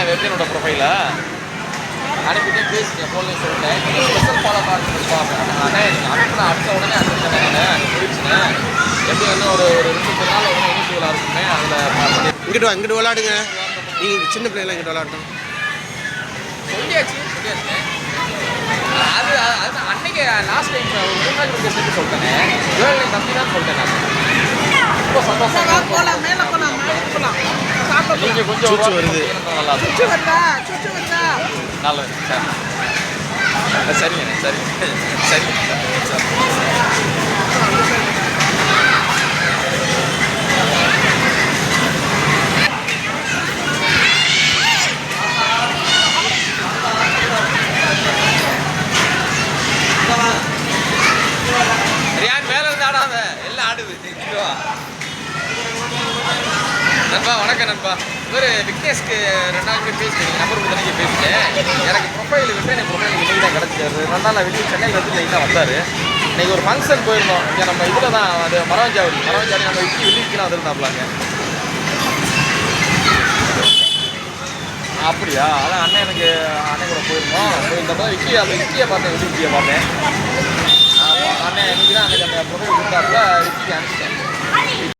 வெப்ஜனோட ப்ரொஃபைலை அனுப்பிட்டு பேசிட்டேன், ஃபோன்லேயும் சொல்லிட்டேன். ஸ்பெஷல் ஃபாலோ பார்ப்பேன். ஆனால் எனக்கு அனுப்பின அடுத்த உடனே அனுப்பிட்டேன். நான் போயிடுச்சுன்னு எப்படி வந்து ஒரு 2-3 நாள் உடனே இனிஷியலாக இருக்குமே. அதில் இங்கிட்டு விளாடுங்க. நீங்கள் சின்ன பிள்ளைலாம் இங்கிட்ட விளாடணும் சொல்லியாச்சு. அது அன்னைக்கு லாஸ்ட் டைம் ஒரு 3 நாள் பேசிட்டு சொல்லிட்டேன். ஏழு தம்பி தான் சொல்லிட்டேன். நான் ரொம்ப சந்தோஷம். போகலாம், மேலே போகலாம், போகலாம். சாப்பிட நீங்கள் கொஞ்சம் வருது. நல்லா சுச்சு வந்தா நல்லது. சரிங்க சரிங்க சரிங்க. ரியான் மேலே இருந்து ஆடாத, எல்லாம் ஆடுது. நண்பா வணக்கம் நண்பா. இவர் விக்னேஷ்க்கு 2 நாள் பேசிட்டேன். நம்பர் கொடுத்தனைக்கு பேசிட்டேன். எனக்கு ப்ரொஃபைல் விட்டு எனக்கு ப்ரொஃபைல் வெளியே தான் கிடச்சிட்டாரு. 2 நாள் வெளியே சென்னையில் வந்து லைட்டாக வந்தார். இன்றைக்கி ஒரு ஃபங்க்ஷன் போயிருந்தோம். இங்கே நம்ம இதில் தான் அது மரவஞ்சாவடி நம்ம வெளியேலாம் வந்துருந்தாப்லாங்க. அப்படியா? அதான் அண்ணன் கூட போயிருந்தோம். போயிருந்தப்போ விக்கியை பார்த்தேன். விக்கியை பார்த்தேன். அண்ணன் இன்னைக்கு தான் அன்றைக்கி அந்த ப்ரொஃபைல் கொடுத்தாப்புல விக்கியை அனுப்பிச்சேன்.